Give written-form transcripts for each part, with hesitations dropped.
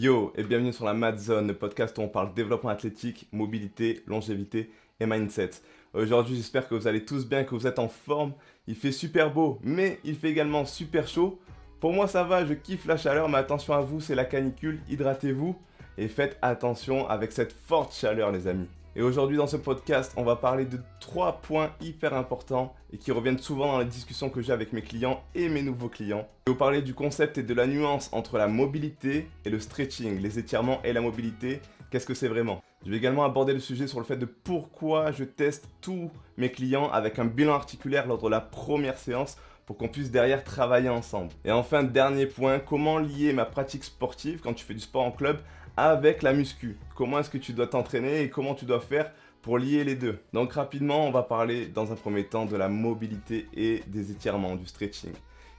Yo et bienvenue sur la Mad Zone, le podcast où on parle développement athlétique, mobilité, longévité et mindset. Aujourd'hui, j'espère que vous allez tous bien, que vous êtes en forme. Il fait super beau, mais il fait également super chaud. Pour moi, ça va, je kiffe la chaleur, mais attention à vous, c'est la canicule, hydratez-vous et faites attention avec cette forte chaleur, les amis. Et aujourd'hui, dans ce podcast, on va parler de 3 points hyper importants et qui reviennent souvent dans les discussions que j'ai avec mes clients et mes nouveaux clients. Je vais vous parler du concept et de la nuance entre la mobilité et le stretching, les étirements et la mobilité. Qu'est-ce que c'est vraiment? Je vais également aborder le sujet sur le fait de pourquoi je teste tous mes clients avec un bilan articulaire lors de la première séance pour qu'on puisse derrière travailler ensemble. Et enfin, dernier point, comment lier ma pratique sportive quand tu fais du sport en club avec la muscu. Comment est-ce que tu dois t'entraîner et comment tu dois faire pour lier les deux. Donc rapidement, on va parler dans un premier temps de la mobilité et des étirements, du stretching.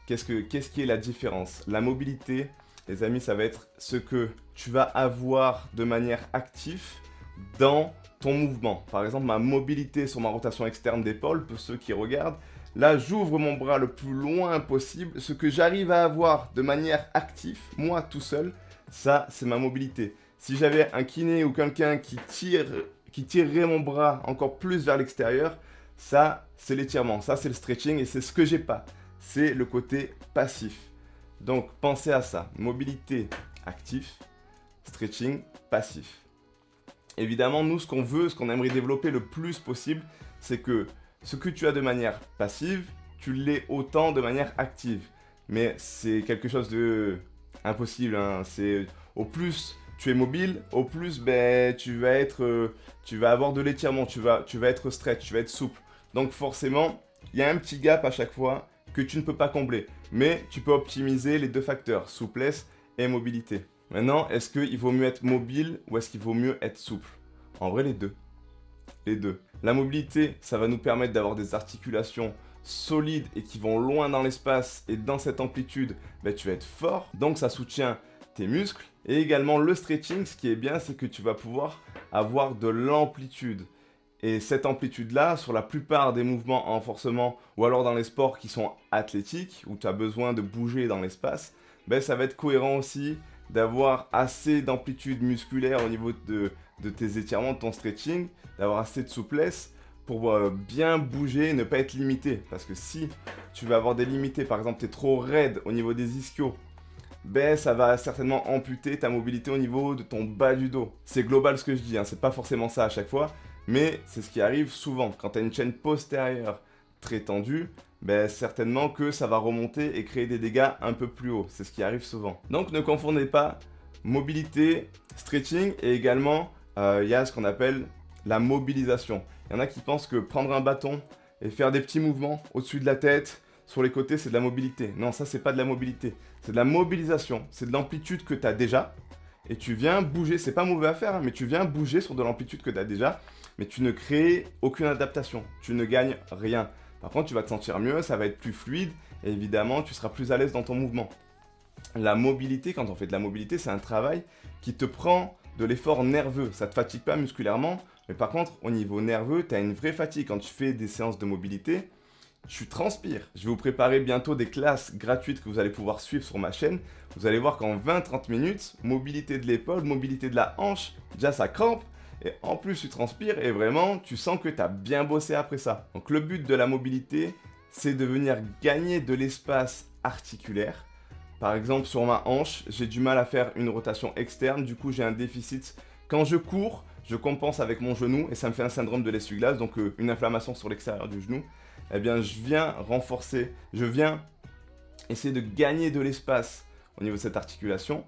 Qu'est-ce qui est la différence? La mobilité, les amis, ça va être ce que tu vas avoir de manière active dans ton mouvement. Par exemple, ma mobilité sur ma rotation externe d'épaule, pour ceux qui regardent, là, j'ouvre mon bras le plus loin possible. Ce que j'arrive à avoir de manière active, moi tout seul, ça, c'est ma mobilité. Si j'avais un kiné ou quelqu'un qui tirerait mon bras encore plus vers l'extérieur, ça, c'est l'étirement. Ça, c'est le stretching et c'est ce que j'ai pas. C'est le côté passif. Donc, pensez à ça. Mobilité actif, stretching passif. Évidemment, nous, ce qu'on veut, ce qu'on aimerait développer le plus possible, c'est que ce que tu as de manière passive, tu l'aies autant de manière active. Mais c'est quelque chose de impossible, hein. C'est au plus tu es mobile, au plus tu vas avoir de l'étirement, tu vas être stretch, tu vas être souple. Donc forcément, il y a un petit gap à chaque fois que tu ne peux pas combler. Mais tu peux optimiser les deux facteurs, souplesse et mobilité. Maintenant, est-ce qu'il vaut mieux être mobile ou est-ce qu'il vaut mieux être souple? En vrai, les deux. Les deux. La mobilité, ça va nous permettre d'avoir des articulations solides et qui vont loin dans l'espace, et dans cette amplitude, tu vas être fort, donc ça soutient tes muscles. Et également le stretching, ce qui est bien, c'est que tu vas pouvoir avoir de l'amplitude. Et cette amplitude-là, sur la plupart des mouvements en renforcement, ou alors dans les sports qui sont athlétiques, où tu as besoin de bouger dans l'espace, ça va être cohérent aussi d'avoir assez d'amplitude musculaire au niveau de tes étirements, de ton stretching, d'avoir assez de souplesse pour bien bouger et ne pas être limité. Parce que si tu vas avoir des limités, par exemple tu es trop raide au niveau des ischios, ça va certainement amputer ta mobilité au niveau de ton bas du dos. C'est global ce que je dis, hein, c'est pas forcément ça à chaque fois, mais c'est ce qui arrive souvent. Quand tu as une chaîne postérieure très tendue, certainement que ça va remonter et créer des dégâts un peu plus haut. C'est ce qui arrive souvent. Donc ne confondez pas mobilité, stretching et également il y a ce qu'on appelle la mobilisation. Il y en a qui pensent que prendre un bâton et faire des petits mouvements au-dessus de la tête, sur les côtés, c'est de la mobilité. Non, ça, c'est pas de la mobilité. C'est de la mobilisation. C'est de l'amplitude que tu as déjà. Et tu viens bouger. C'est pas mauvais à faire, hein, mais tu viens bouger sur de l'amplitude que tu as déjà. Mais tu ne crées aucune adaptation. Tu ne gagnes rien. Par contre, tu vas te sentir mieux, ça va être plus fluide. Et évidemment, tu seras plus à l'aise dans ton mouvement. La mobilité, quand on fait de la mobilité, c'est un travail qui te prend de l'effort nerveux. Ça ne te fatigue pas musculairement. Mais par contre, au niveau nerveux, tu as une vraie fatigue. Quand tu fais des séances de mobilité, tu transpires. Je vais vous préparer bientôt des classes gratuites que vous allez pouvoir suivre sur ma chaîne. Vous allez voir qu'en 20-30 minutes, mobilité de l'épaule, mobilité de la hanche, déjà ça crampe. Et en plus, tu transpires et vraiment, tu sens que tu as bien bossé après ça. Donc le but de la mobilité, c'est de venir gagner de l'espace articulaire. Par exemple, sur ma hanche, j'ai du mal à faire une rotation externe. Du coup, j'ai un déficit. Quand je cours, je compense avec mon genou et ça me fait un syndrome de l'essuie-glace, donc une inflammation sur l'extérieur du genou. Eh bien, je viens renforcer, je viens essayer de gagner de l'espace au niveau de cette articulation.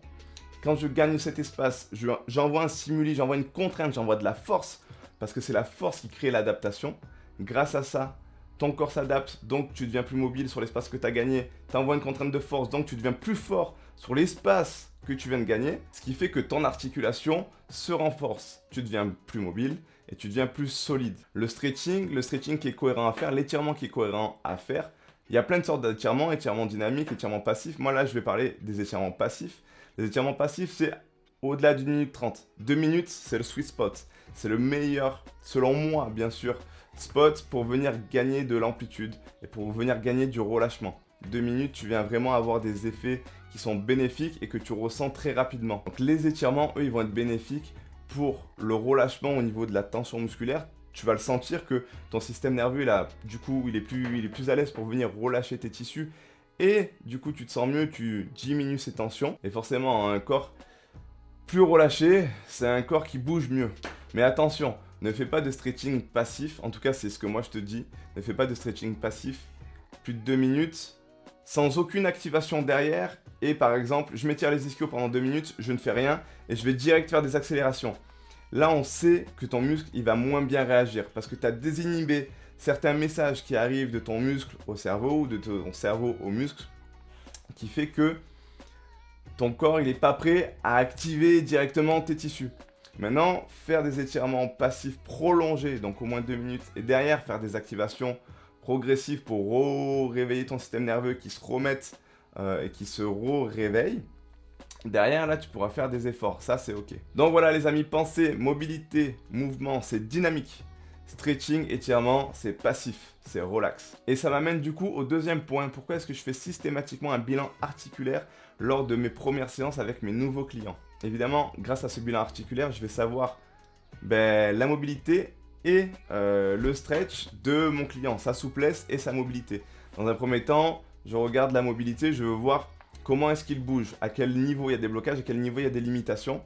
Quand je gagne cet espace, j'envoie un stimuli, j'envoie une contrainte, j'envoie de la force, parce que c'est la force qui crée l'adaptation. Grâce à ça, ton corps s'adapte, donc tu deviens plus mobile sur l'espace que tu as gagné. Tu envoies une contrainte de force, donc tu deviens plus fort sur l'espace que tu viens de gagner, ce qui fait que ton articulation se renforce. Tu deviens plus mobile et tu deviens plus solide. Le stretching qui est cohérent à faire, l'étirement qui est cohérent à faire, il y a plein de sortes d'étirements, étirements dynamiques, étirements passifs. Moi là, je vais parler des étirements passifs. Les étirements passifs, c'est au-delà d'une minute 30. 2 minutes, c'est le sweet spot. C'est le meilleur, selon moi bien sûr, spot pour venir gagner de l'amplitude et pour venir gagner du relâchement. 2 minutes, tu viens vraiment avoir des effets qui sont bénéfiques et que tu ressens très rapidement. Donc les étirements, eux, ils vont être bénéfiques pour le relâchement au niveau de la tension musculaire. Tu vas le sentir que ton système nerveux, là, du coup, il est plus à l'aise pour venir relâcher tes tissus. Et du coup, tu te sens mieux, tu diminues ces tensions. Et forcément, un corps plus relâché, c'est un corps qui bouge mieux. Mais attention, ne fais pas de stretching passif. En tout cas, c'est ce que moi je te dis. Ne fais pas de stretching passif. Plus de 2 minutes, sans aucune activation derrière. Et par exemple, je m'étire les ischios pendant 2 minutes, je ne fais rien. Et je vais direct faire des accélérations. Là, on sait que ton muscle, il va moins bien réagir. Parce que tu as désinhibé certains messages qui arrivent de ton muscle au cerveau ou de ton cerveau au muscle. Qui fait que ton corps, il n'est pas prêt à activer directement tes tissus. Maintenant, faire des étirements passifs prolongés, donc au moins 2 minutes, et derrière faire des activations progressives pour réveiller ton système nerveux qui se remette et qui se réveille. Derrière, là, tu pourras faire des efforts. Ça, c'est OK. Donc voilà, les amis, pensée, mobilité, mouvement, c'est dynamique. Stretching, étirement, c'est passif, c'est relax. Et ça m'amène du coup au deuxième point. Pourquoi est-ce que je fais systématiquement un bilan articulaire lors de mes premières séances avec mes nouveaux clients? Évidemment, grâce à ce bilan articulaire, je vais savoir la mobilité et le stretch de mon client, sa souplesse et sa mobilité. Dans un premier temps, je regarde la mobilité, je veux voir comment est-ce qu'il bouge, à quel niveau il y a des blocages, à quel niveau il y a des limitations.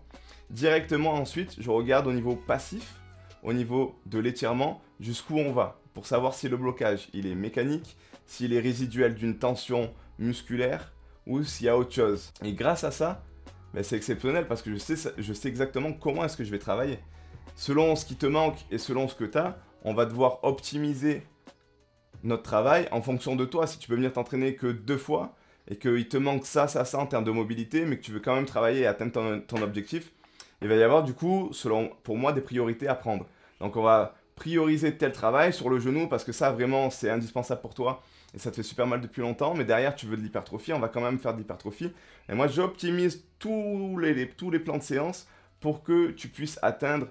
Directement ensuite, je regarde au niveau passif, au niveau de l'étirement, jusqu'où on va, pour savoir si le blocage il est mécanique, s'il est résiduel d'une tension musculaire ou s'il y a autre chose. Et grâce à ça, c'est exceptionnel parce que je sais exactement comment est-ce que je vais travailler. Selon ce qui te manque et selon ce que tu as, on va devoir optimiser notre travail en fonction de toi. Si tu peux venir t'entraîner que 2 fois et qu'il te manque ça en termes de mobilité, mais que tu veux quand même travailler et atteindre ton objectif, il va y avoir du coup, pour moi, des priorités à prendre. Donc on va prioriser tel travail sur le genou parce que ça vraiment c'est indispensable pour toi et ça te fait super mal depuis longtemps, mais derrière tu veux de l'hypertrophie, on va quand même faire de l'hypertrophie. Et moi j'optimise tous les plans de séance pour que tu puisses atteindre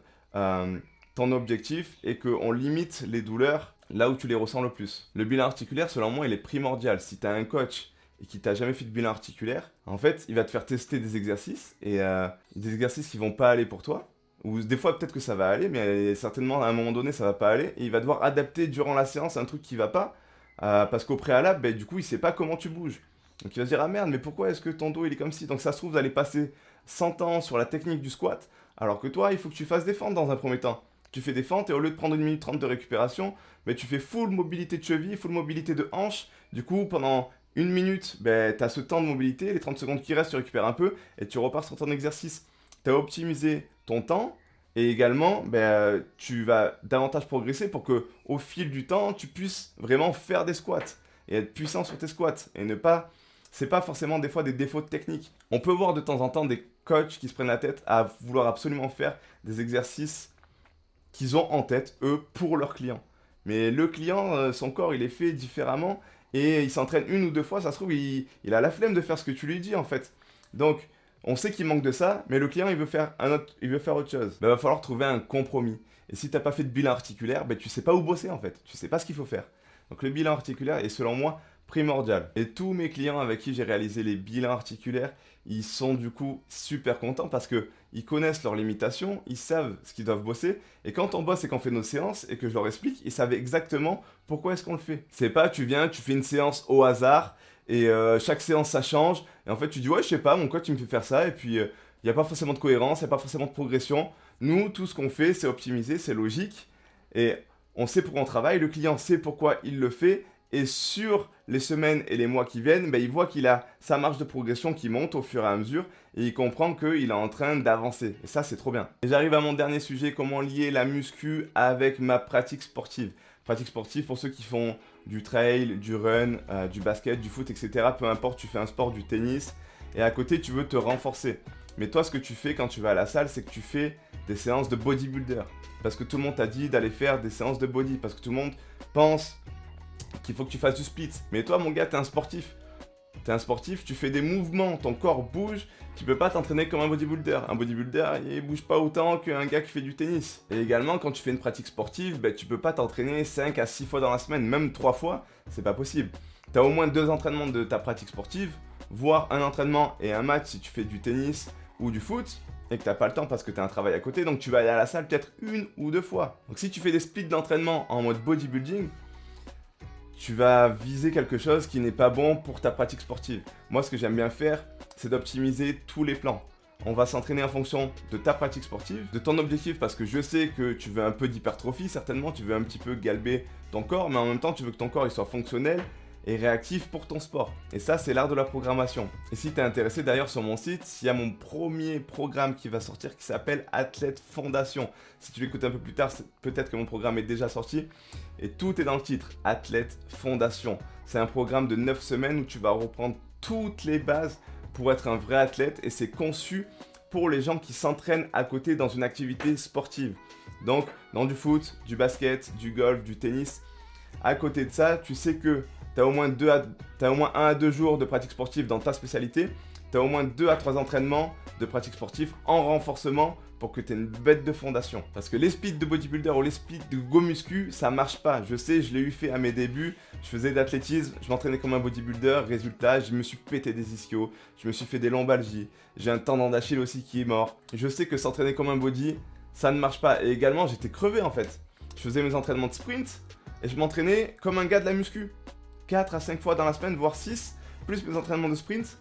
ton objectif et qu'on limite les douleurs là où tu les ressens le plus. Le bilan articulaire, selon moi, il est primordial. Si tu as un coach et qui t'a jamais fait de bilan articulaire, en fait, il va te faire tester des exercices et des exercices qui vont pas aller pour toi. Ou des fois, peut-être que ça va aller, mais certainement, à un moment donné, ça va pas aller. Et il va devoir adapter durant la séance un truc qui va pas. Parce qu'au préalable, du coup, il sait pas comment tu bouges. Donc il va se dire, ah merde, mais pourquoi est-ce que ton dos, il est comme ci? Donc ça se trouve, vous allez passer 100 ans sur la technique du squat, alors que toi, il faut que tu fasses des fentes dans un premier temps. Tu fais des fentes et au lieu de prendre 1 minute 30 de récupération, tu fais full mobilité de cheville, full mobilité de hanche. Du coup, pendant 1 minute, tu as ce temps de mobilité, les 30 secondes qui restent, tu récupères un peu et tu repars sur ton exercice. Tu as optimisé ton temps et également, tu vas davantage progresser pour que au fil du temps, tu puisses vraiment faire des squats et être puissant sur tes squats et ne pas... C'est pas forcément des fois des défauts de technique. On peut voir de temps en temps des coachs qui se prennent la tête à vouloir absolument faire des exercices qu'ils ont en tête, eux, pour leurs clients. Mais le client, son corps, il est fait différemment et il s'entraîne 1 ou 2 fois, ça se trouve, il a la flemme de faire ce que tu lui dis en fait. Donc, on sait qu'il manque de ça, mais le client, il veut faire autre chose. Il va falloir trouver un compromis. Et si tu n'as pas fait de bilan articulaire, tu ne sais pas où bosser en fait. Tu ne sais pas ce qu'il faut faire. Donc, le bilan articulaire est selon moi primordial. Et tous mes clients avec qui j'ai réalisé les bilans articulaires, ils sont du coup super contents parce qu'ils connaissent leurs limitations, ils savent ce qu'ils doivent bosser. Et quand on bosse et qu'on fait nos séances et que je leur explique, ils savent exactement pourquoi est-ce qu'on le fait. C'est pas tu viens, tu fais une séance au hasard et chaque séance ça change. Et en fait tu dis ouais je sais pas, mon coach il me fait faire ça et puis il n'y a pas forcément de cohérence, il n'y a pas forcément de progression. Nous tout ce qu'on fait c'est optimiser, c'est logique. Et on sait pourquoi on travaille, le client sait pourquoi il le fait. Et sur les semaines et les mois qui viennent, il voit qu'il a sa marge de progression qui monte au fur et à mesure et il comprend qu'il est en train d'avancer. Et ça, c'est trop bien. Et j'arrive à mon dernier sujet, comment lier la muscu avec ma pratique sportive. Pratique sportive pour ceux qui font du trail, du run, du basket, du foot, etc. Peu importe, tu fais un sport, du tennis et à côté, tu veux te renforcer. Mais toi, ce que tu fais quand tu vas à la salle, c'est que tu fais des séances de bodybuilder. Parce que tout le monde t'a dit d'aller faire des séances de body. Parce que tout le monde pense qu'il faut que tu fasses du split. Mais toi, mon gars, t'es un sportif. T'es un sportif, tu fais des mouvements, ton corps bouge, tu peux pas t'entraîner comme un bodybuilder. Un bodybuilder, il bouge pas autant qu'un gars qui fait du tennis. Et également, quand tu fais une pratique sportive, tu peux pas t'entraîner 5 à 6 fois dans la semaine, même 3 fois, c'est pas possible. T'as au moins 2 entraînements de ta pratique sportive, voire un entraînement et un match si tu fais du tennis ou du foot et que tu n'as pas le temps parce que tu as un travail à côté, donc tu vas aller à la salle peut-être 1 ou 2 fois. Donc si tu fais des splits d'entraînement en mode bodybuilding, tu vas viser quelque chose qui n'est pas bon pour ta pratique sportive. Moi, ce que j'aime bien faire, c'est d'optimiser tous les plans. On va s'entraîner en fonction de ta pratique sportive, de ton objectif, parce que je sais que tu veux un peu d'hypertrophie, certainement, tu veux un petit peu galber ton corps, mais en même temps, tu veux que ton corps il soit fonctionnel et réactif pour ton sport. Et ça, c'est l'art de la programmation. Et si tu es intéressé, d'ailleurs, sur mon site, il y a mon premier programme qui va sortir qui s'appelle Athlète Fondation. Si tu l'écoutes un peu plus tard, peut-être que mon programme est déjà sorti. Et tout est dans le titre, Athlète Fondation. C'est un programme de 9 semaines où tu vas reprendre toutes les bases pour être un vrai athlète et c'est conçu pour les gens qui s'entraînent à côté dans une activité sportive. Donc, dans du foot, du basket, du golf, du tennis. À côté de ça, tu sais que tu as au moins 1 à 2 jours de pratique sportive dans ta spécialité. Tu as au moins 2 à 3 entraînements de pratique sportive en renforcement pour que tu aies une bête de fondation. Parce que les splits de bodybuilder ou les splits de go muscu, ça marche pas. Je sais, je l'ai eu fait à mes débuts. Je faisais d'athlétisme, je m'entraînais comme un bodybuilder. Résultat, je me suis pété des ischios, je me suis fait des lombalgies. J'ai un tendon d'Achille aussi qui est mort. Je sais que s'entraîner comme un body, ça ne marche pas. Et également, j'étais crevé en fait. Je faisais mes entraînements de sprint et je m'entraînais comme un gars de la muscu. 4 à 5 fois dans la semaine, voire 6, plus mes entraînements de sprint.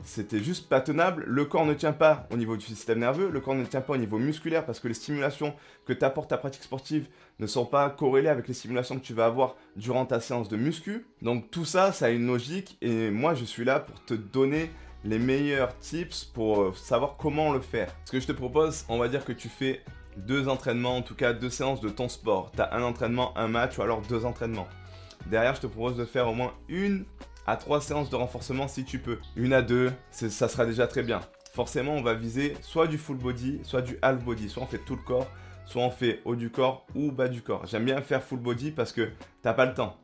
C'était juste pas tenable, le corps ne tient pas au niveau du système nerveux, le corps ne tient pas au niveau musculaire parce que les stimulations que t'apporte ta pratique sportive ne sont pas corrélées avec les stimulations que tu vas avoir durant ta séance de muscu. Donc tout ça, ça a une logique et moi je suis là pour te donner les meilleurs tips pour savoir comment le faire. Ce que je te propose, on va dire que tu fais 2 entraînements, en tout cas 2 séances de ton sport. Tu as un entraînement, un match ou alors 2 entraînements. Derrière, je te propose de faire au moins 1 à 3 séances de renforcement si tu peux. 1 à 2, ça sera déjà très bien. Forcément, on va viser soit du full body, soit du half body. Soit on fait tout le corps, soit on fait haut du corps ou bas du corps. J'aime bien faire full body parce que t'as pas le temps.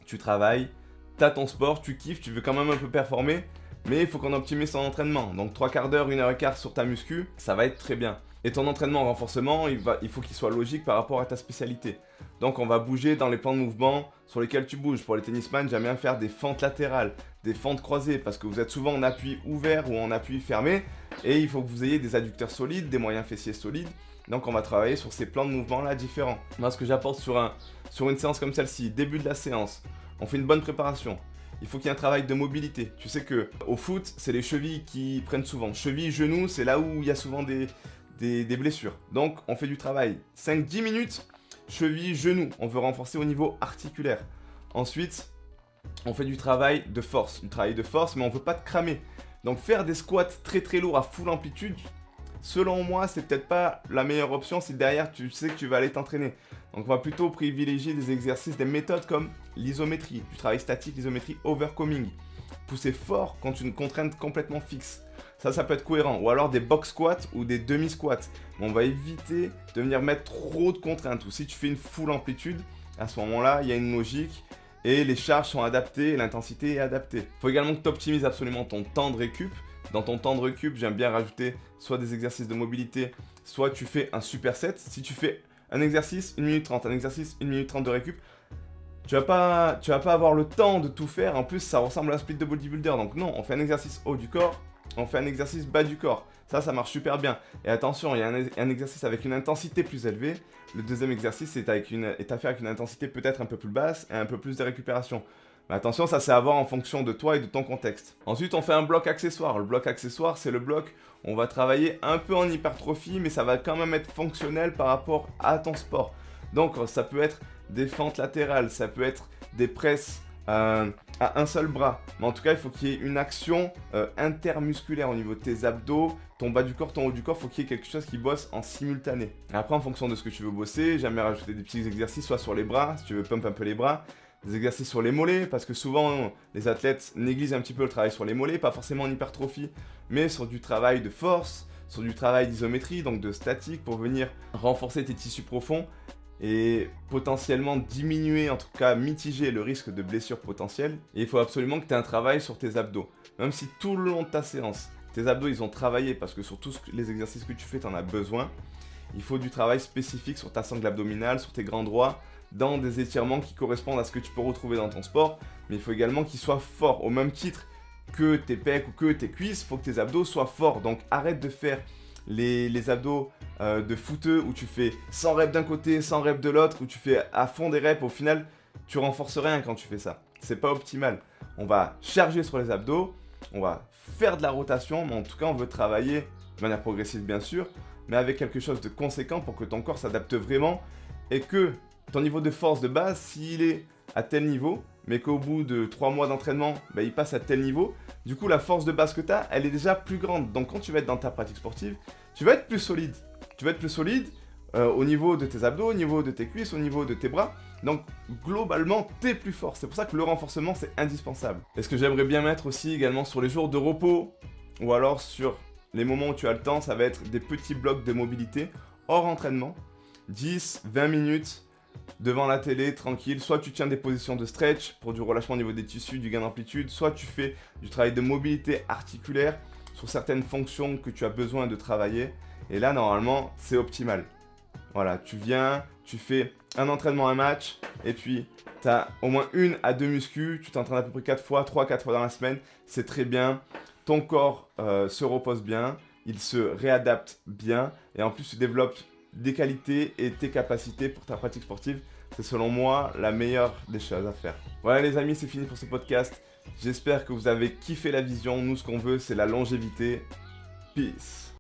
Tu travailles, t'as ton sport, tu kiffes, tu veux quand même un peu performer, mais il faut qu'on optimise ton entraînement. Donc 3/4 d'heure, 1h15 sur ta muscu, ça va être très bien. Et ton entraînement en renforcement, il faut qu'il soit logique par rapport à ta spécialité. Donc on va bouger dans les plans de mouvement sur lesquels tu bouges. Pour les tennisman, j'aime bien faire des fentes latérales, des fentes croisées, parce que vous êtes souvent en appui ouvert ou en appui fermé, et il faut que vous ayez des adducteurs solides, des moyens fessiers solides. Donc on va travailler sur ces plans de mouvement là différents. Moi ce que j'apporte sur une séance comme celle-ci, début de la séance, on fait une bonne préparation. Il faut qu'il y ait un travail de mobilité. Tu sais que au foot, c'est les chevilles qui prennent souvent. Chevilles, genoux, c'est là où il y a souvent des blessures. Donc on fait du travail 5-10 minutes, cheville, genou. On veut renforcer au niveau articulaire. Ensuite, on fait du travail de force. Mais on ne veut pas te cramer. Donc faire des squats très très lourds à full amplitude, selon moi, c'est peut-être pas la meilleure option si derrière tu sais que tu vas aller t'entraîner. Donc on va plutôt privilégier des exercices, des méthodes comme l'isométrie, du travail statique, l'isométrie overcoming. Pousser fort contre une contrainte complètement fixe. Ça peut être cohérent. Ou alors des box squats ou des demi-squats. Mais on va éviter de venir mettre trop de contraintes. Ou si tu fais une full amplitude, à ce moment-là, il y a une logique et les charges sont adaptées et l'intensité est adaptée. Il faut également que tu optimises absolument ton temps de récup. Dans ton temps de récup, j'aime bien rajouter soit des exercices de mobilité, soit tu fais un superset. Si tu fais un exercice, 1 minute 30, un exercice, 1 minute 30 de récup, tu vas pas avoir le temps de tout faire. En plus, ça ressemble à un split de bodybuilder. Donc non, on fait un exercice haut du corps, on fait un exercice bas du corps. Ça marche super bien. Et attention, il y a un exercice avec une intensité plus élevée. Le deuxième exercice est à faire avec une intensité peut-être un peu plus basse et un peu plus de récupération. Mais attention, ça c'est à voir en fonction de toi et de ton contexte. Ensuite, on fait un bloc accessoire. Le bloc accessoire, c'est le bloc où on va travailler un peu en hypertrophie, mais ça va quand même être fonctionnel par rapport à ton sport. Donc, ça peut être des fentes latérales, ça peut être des presses à un seul bras. Mais en tout cas, il faut qu'il y ait une action intermusculaire au niveau de tes abdos, ton bas du corps, ton haut du corps. Il faut qu'il y ait quelque chose qui bosse en simultané. Et après, en fonction de ce que tu veux bosser, j'aime bien rajouter des petits exercices, soit sur les bras, si tu veux pump un peu les bras, des exercices sur les mollets, parce que souvent, les athlètes négligent un petit peu le travail sur les mollets, pas forcément en hypertrophie, mais sur du travail de force, sur du travail d'isométrie, donc de statique, pour venir renforcer tes tissus profonds et potentiellement diminuer, en tout cas mitiger le risque de blessure potentielle. Et il faut absolument que tu aies un travail sur tes abdos. Même si tout le long de ta séance, tes abdos ils ont travaillé, parce que sur tous les exercices que tu fais, tu en as besoin, il faut du travail spécifique sur ta sangle abdominale, sur tes grands droits, dans des étirements qui correspondent à ce que tu peux retrouver dans ton sport, mais il faut également qu'ils soient forts, au même titre que tes pecs ou que tes cuisses, il faut que tes abdos soient forts. Donc arrête de faire les abdos de footeux où tu fais 100 reps d'un côté, 100 reps de l'autre, où tu fais à fond des reps. Au final, tu renforces rien quand tu fais ça. C'est pas optimal. On va charger sur les abdos, on va faire de la rotation, mais en tout cas, on veut travailler de manière progressive, bien sûr, mais avec quelque chose de conséquent pour que ton corps s'adapte vraiment et que ton niveau de force de base, s'il est à tel niveau, mais qu'au bout de 3 mois d'entraînement, il passe à tel niveau, du coup, la force de base que tu as, elle est déjà plus grande. Donc, quand tu vas être dans ta pratique sportive, tu vas être plus solide. Tu vas être plus solide au niveau de tes abdos, au niveau de tes cuisses, au niveau de tes bras. Donc, globalement, tu es plus fort. C'est pour ça que le renforcement, c'est indispensable. Et ce que j'aimerais bien mettre aussi également sur les jours de repos, ou alors sur les moments où tu as le temps, ça va être des petits blocs de mobilité hors entraînement. 10, 20 minutes devant la télé, tranquille. Soit tu tiens des positions de stretch pour du relâchement au niveau des tissus, du gain d'amplitude. Soit tu fais du travail de mobilité articulaire sur certaines fonctions que tu as besoin de travailler. Et là, normalement, c'est optimal. Voilà, tu viens, tu fais un entraînement, un match, et puis tu as au moins 1 à 2 muscles, tu t'entraînes à peu près 4 fois, 3-4 fois dans la semaine, c'est très bien, ton corps se repose bien, il se réadapte bien, et en plus tu développes des qualités et tes capacités pour ta pratique sportive. C'est selon moi la meilleure des choses à faire. Voilà les amis, c'est fini pour ce podcast. J'espère que vous avez kiffé la vision. Nous, ce qu'on veut, c'est la longévité. Peace.